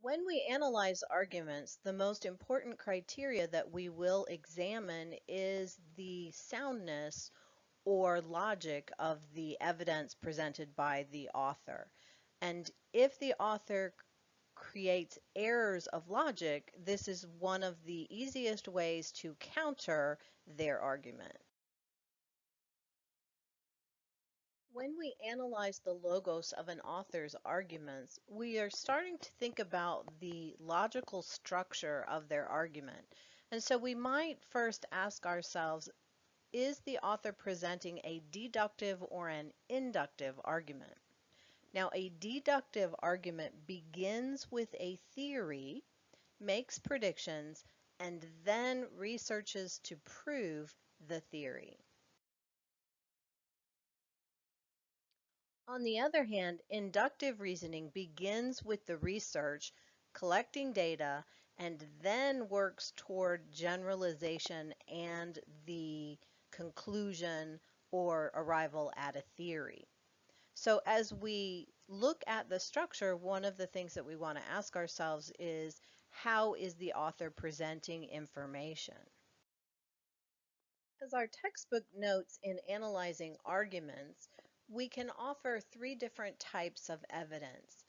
When we analyze arguments, the most important criteria that we will examine is the soundness or logic of the evidence presented by the author. And if the author creates errors of logic, this is one of the easiest ways to counter their argument. When we analyze the logos of an author's arguments, we are starting to think about the logical structure of their argument. And so we might first ask ourselves, is the author presenting a deductive or an inductive argument? Now, a deductive argument begins with a theory, makes predictions, and then researches to prove the theory. On the other hand, inductive reasoning begins with the research, collecting data, and then works toward generalization and the conclusion or arrival at a theory. So as we look at the structure, one of the things that we want to ask ourselves is, how is the author presenting information? As our textbook notes in analyzing arguments, we can offer three different types of evidence.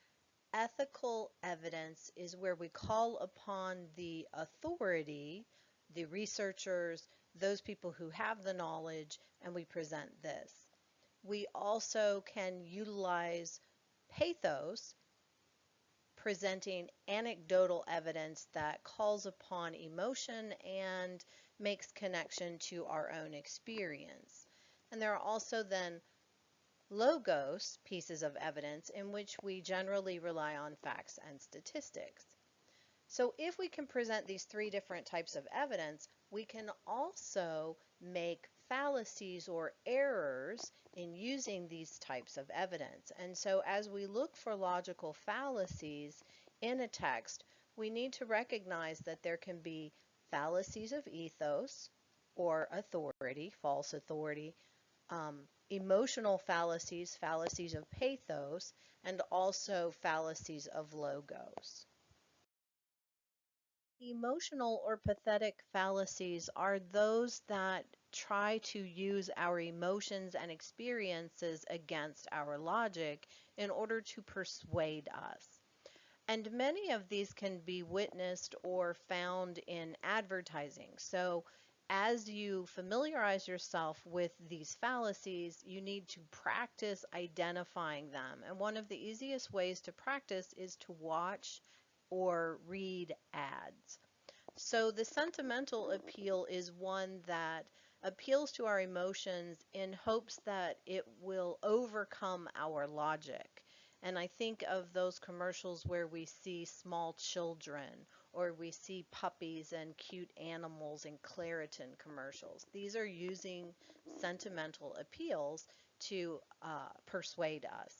Ethical evidence is where we call upon the authority, the researchers, those people who have the knowledge, and we present this. We also can utilize pathos, presenting anecdotal evidence that calls upon emotion and makes connection to our own experience. And there are also then logos pieces of evidence in which we generally rely on facts and statistics. So if we can present these three different types of evidence, we can also make fallacies or errors in using these types of evidence. And so as we look for logical fallacies in a text, we need to recognize that there can be fallacies of ethos or authority, false authority, emotional fallacies, fallacies of pathos, and also fallacies of logos. Emotional or pathetic fallacies are those that try to use our emotions and experiences against our logic in order to persuade us. And many of these can be witnessed or found in advertising. So as you familiarize yourself with these fallacies, you need to practice identifying them. And one of the easiest ways to practice is to watch or read ads. So the sentimental appeal is one that appeals to our emotions in hopes that it will overcome our logic. And I think of those commercials where we see small children or we see puppies and cute animals in Claritin commercials. These are using sentimental appeals to persuade us.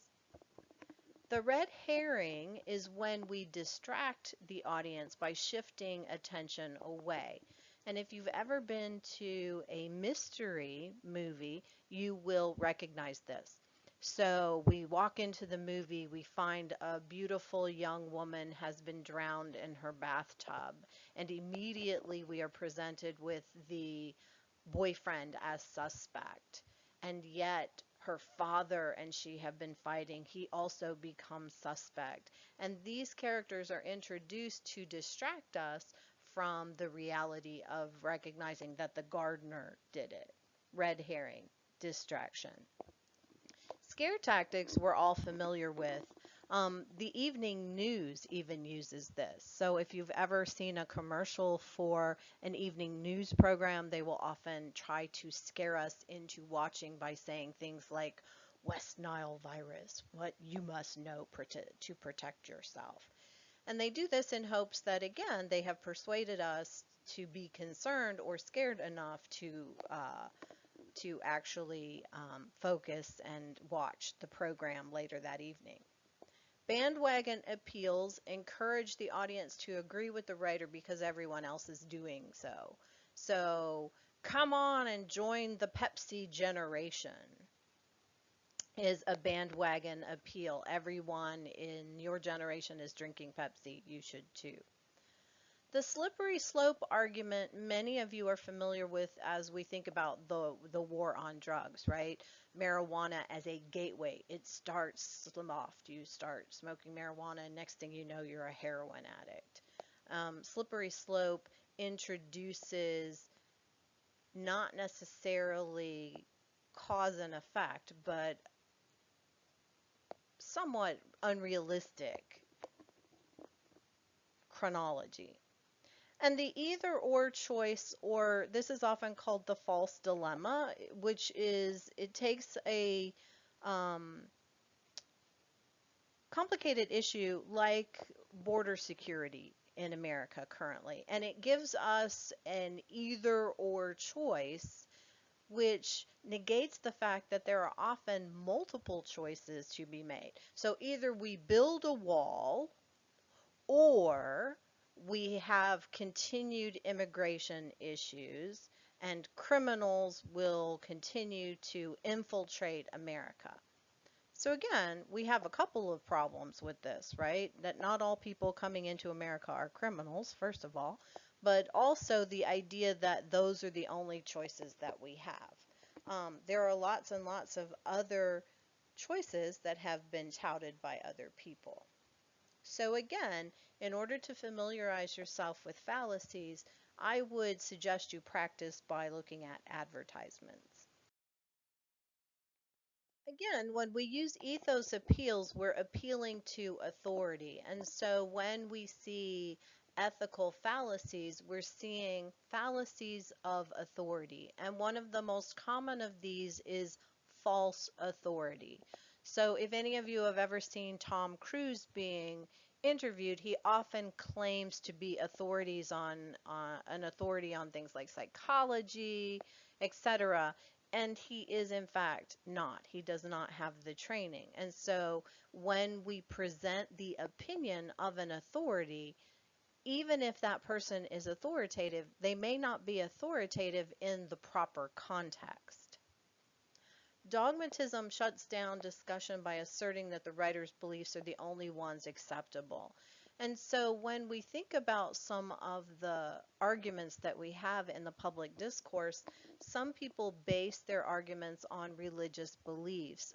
The red herring is when we distract the audience by shifting attention away. And if you've ever been to a mystery movie, you will recognize this. So we walk into the movie, we find a beautiful young woman has been drowned in her bathtub, and immediately we are presented with the boyfriend as suspect. And yet her father and she have been fighting. He also becomes suspect. And these characters are introduced to distract us from the reality of recognizing that the gardener did it. Red herring, distraction. Scare tactics we're all familiar with. The evening news even uses this. So if you've ever seen a commercial for an evening news program, they will often try to scare us into watching by saying things like West Nile virus, what you must know to protect yourself. And they do this in hopes that, again, they have persuaded us to be concerned or scared enough to actually focus and watch the program later that evening. Bandwagon appeals encourage the audience to agree with the writer because everyone else is doing so. So come on and join the Pepsi generation. is a bandwagon appeal. Everyone in your generation is drinking Pepsi. You should too. The slippery slope argument, many of you are familiar with as we think about the war on drugs, right? Marijuana as a gateway. It starts soft. You start smoking marijuana, and next thing you know, you're a heroin addict. Slippery slope introduces not necessarily cause and effect, but somewhat unrealistic chronology. And the either or choice, or this is often called the false dilemma, which is it takes a um, complicated issue like border security in America currently, and it gives us an either or choice, which negates the fact that there are often multiple choices to be made. So either we build a wall or we have continued immigration issues and criminals will continue to infiltrate America. So again, we have a couple of problems with this, right? That not all people coming into America are criminals, first of all, but also the idea that those are the only choices that we have. There are lots and lots of other choices that have been touted by other people. So again, in order to familiarize yourself with fallacies, I would suggest you practice by looking at advertisements. Again, when we use ethos appeals, we're appealing to authority. And so when we see ethical fallacies, we're seeing fallacies of authority. And one of the most common of these is false authority. So if any of you have ever seen Tom Cruise being interviewed, he often claims to be an authority on things like psychology, etc. And he is, in fact, not. He does not have the training. And so when we present the opinion of an authority, even if that person is authoritative, they may not be authoritative in the proper context. Dogmatism shuts down discussion by asserting that the writer's beliefs are the only ones acceptable. And so when we think about some of the arguments that we have in the public discourse, some people base their arguments on religious beliefs.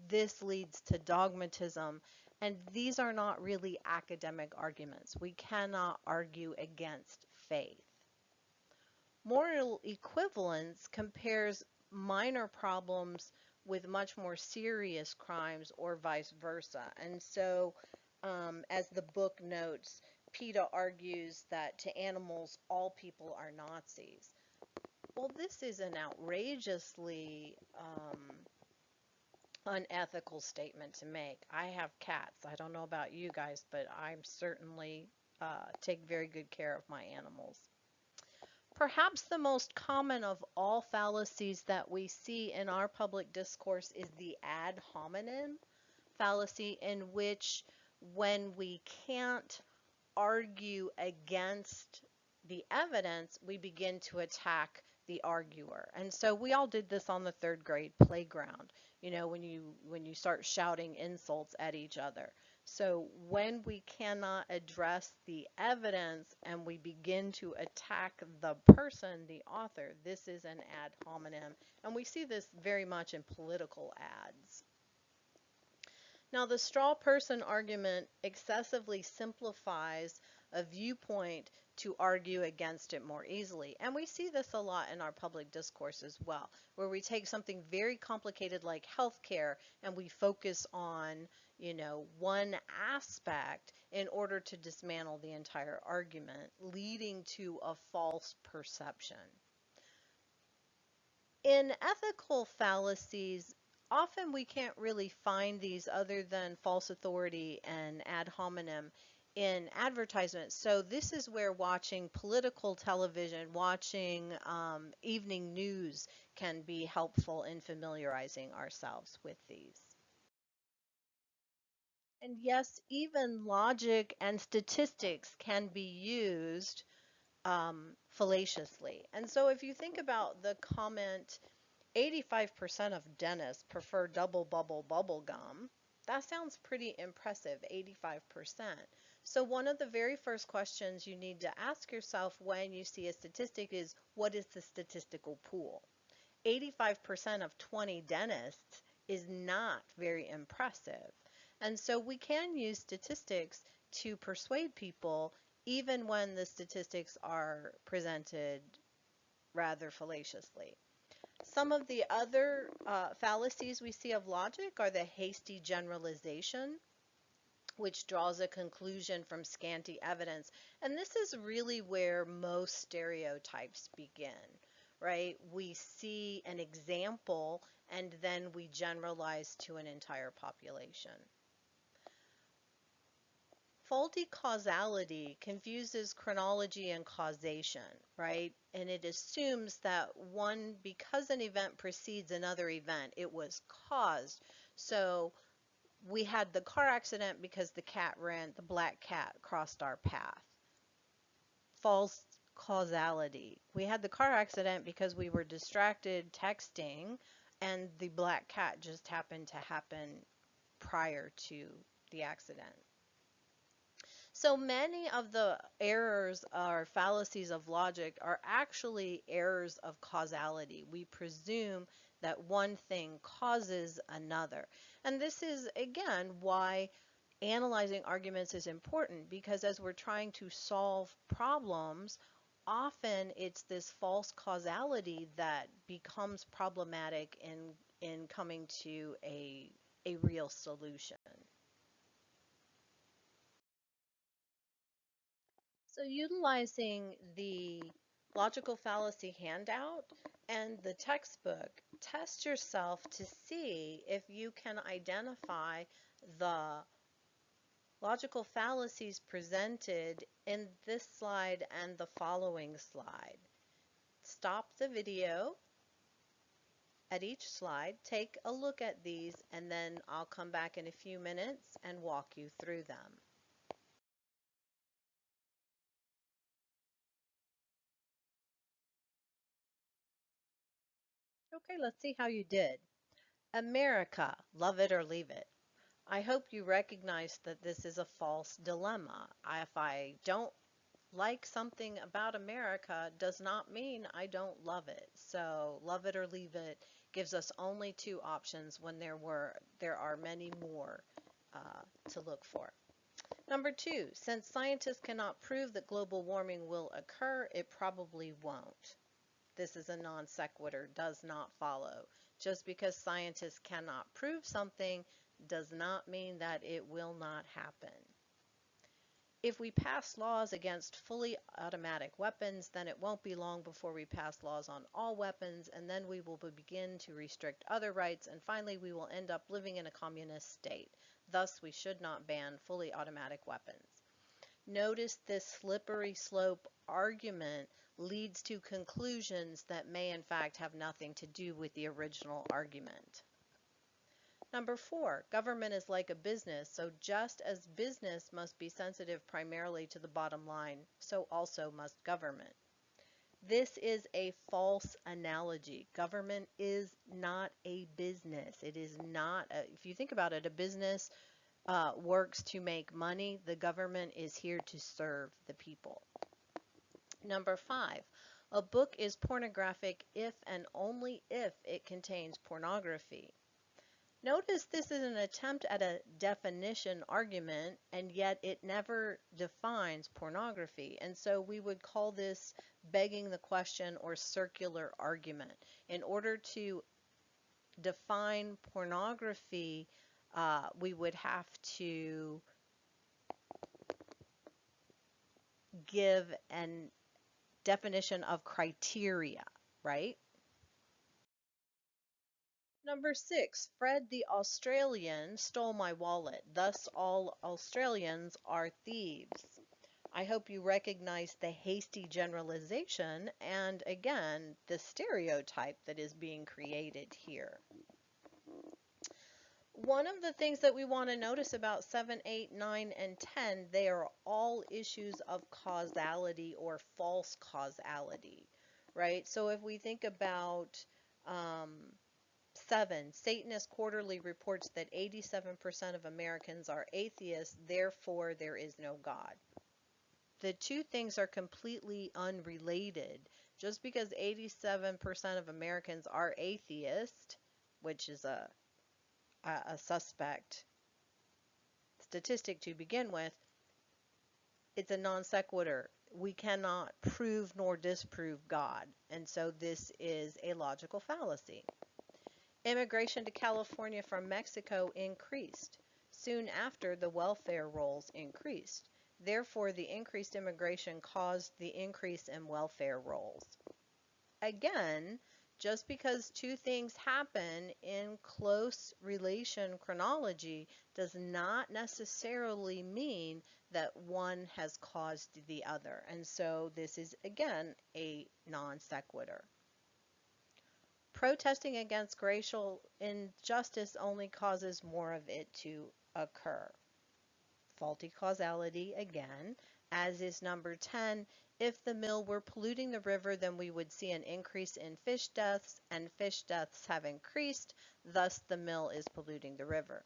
This leads to dogmatism, and these are not really academic arguments. We cannot argue against faith. Moral equivalence compares minor problems with much more serious crimes or vice versa. And so, as the book notes, PETA argues that to animals, all people are Nazis. Well, this is an outrageously unethical statement to make. I have cats. I don't know about you guys, but I'm certainly take very good care of my animals. Perhaps the most common of all fallacies that we see in our public discourse is the ad hominem fallacy, in which when we can't argue against the evidence, we begin to attack the arguer. And so we all did this on the third grade playground, when you start shouting insults at each other. So when we cannot address the evidence and we begin to attack the person, the author, this is an ad hominem. And we see this very much in political ads. Now, the straw person argument excessively simplifies a viewpoint to argue against it more easily. And we see this a lot in our public discourse as well, where we take something very complicated like healthcare and we focus on, one aspect in order to dismantle the entire argument, leading to a false perception. In ethical fallacies, often we can't really find these other than false authority and ad hominem in advertisements. So this is where watching political television, watching evening news can be helpful in familiarizing ourselves with these. And yes, even logic and statistics can be used fallaciously. And so if you think about the comment 85% of dentists prefer double bubble gum. That sounds pretty impressive, 85%. So one of the very first questions you need to ask yourself when you see a statistic is, what is the statistical pool? 85% of 20 dentists is not very impressive. And so we can use statistics to persuade people even when the statistics are presented rather fallaciously. Some of the other fallacies we see of logic are the hasty generalization, which draws a conclusion from scanty evidence. And this is really where most stereotypes begin, right? We see an example and then we generalize to an entire population. Faulty causality confuses chronology and causation, right? And it assumes that because an event precedes another event, it was caused. So we had the car accident because the black cat crossed our path. False causality. We had the car accident because we were distracted texting and the black cat just happened to happen prior to the accident. So many of the errors or fallacies of logic are actually errors of causality. We presume that one thing causes another. And this is, again, why analyzing arguments is important, because as we're trying to solve problems, often it's this false causality that becomes problematic in coming to a real solution. So utilizing the logical fallacy handout and the textbook, test yourself to see if you can identify the logical fallacies presented in this slide and the following slide. Stop the video at each slide, take a look at these, and then I'll come back in a few minutes and walk you through them. Okay, let's see how you did. America, love it or leave it. I hope you recognize that this is a false dilemma. If I don't like something about America, does not mean I don't love it. So love it or leave it gives us only two options when there are many more to look for. Number two, since scientists cannot prove that global warming will occur, it probably won't. This is a non sequitur, does not follow. Just because scientists cannot prove something does not mean that it will not happen. If we pass laws against fully automatic weapons, then it won't be long before we pass laws on all weapons, and then we will begin to restrict other rights, and finally we will end up living in a communist state. Thus, we should not ban fully automatic weapons. Notice this slippery slope argument leads to conclusions that may in fact have nothing to do with the original argument. Number four, government is like a business, so just as business must be sensitive primarily to the bottom line, so also must government. This is a false analogy. Government is not a business. It is not, if you think about it, a business works to make money. The government is here to serve the people. Number five, a book is pornographic if and only if it contains pornography. Notice this is an attempt at a definition argument, and yet it never defines pornography. And so we would call this begging the question or circular argument. In order to define pornography, we would have to give a definition of criteria, right? Number six, Fred the Australian stole my wallet. Thus, all Australians are thieves. I hope you recognize the hasty generalization and, again, the stereotype that is being created here. One of the things that we want to notice about 7, 8, 9, and 10, they are all issues of causality or false causality, right? So if we think about Um, 7. Satanist Quarterly reports that 87% of Americans are atheists, therefore there is no God. The two things are completely unrelated. Just because 87% of Americans are atheist, which is a suspect statistic to begin with, it's a non sequitur. We cannot prove nor disprove God, and so this is a logical fallacy. Immigration to California from Mexico increased. Soon after, the welfare rolls increased. Therefore, the increased immigration caused the increase in welfare rolls. Again, just because two things happen in close relation chronology does not necessarily mean that one has caused the other. And so this is, again, a non sequitur. Protesting against racial injustice only causes more of it to occur. Faulty causality again, as is number 10. If the mill were polluting the river, then we would see an increase in fish deaths, and fish deaths have increased, thus the mill is polluting the river.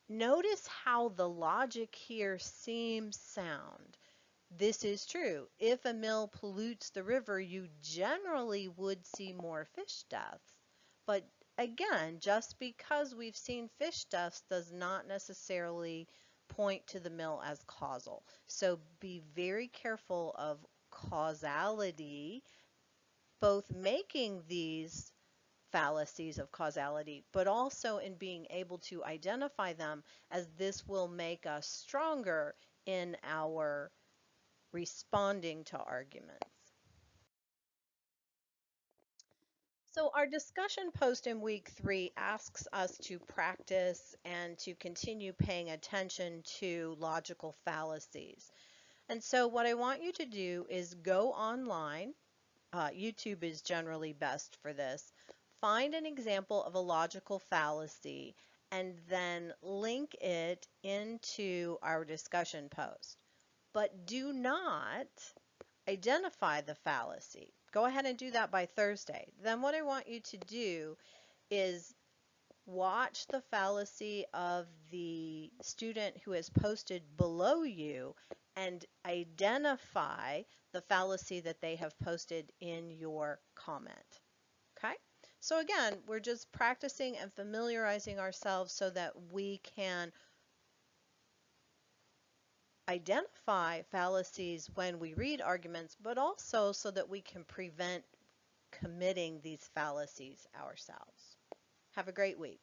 Notice how the logic here seems sound. This is true. If a mill pollutes the river, you generally would see more fish deaths. But again, just because we've seen fish deaths does not necessarily point to the mill as causal. So be very careful of causality, both making these fallacies of causality, but also in being able to identify them, as this will make us stronger in our responding to arguments. So our discussion post in week 3 asks us to practice and to continue paying attention to logical fallacies. And so what I want you to do is go online. YouTube is generally best for this. Find an example of a logical fallacy and then link it into our discussion post. But do not identify the fallacy. Go ahead and do that by Thursday. Then what I want you to do is watch the fallacy of the student who has posted below you and identify the fallacy that they have posted in your comment. Okay? So again, we're just practicing and familiarizing ourselves so that we can identify fallacies when we read arguments, but also so that we can prevent committing these fallacies ourselves. Have a great week.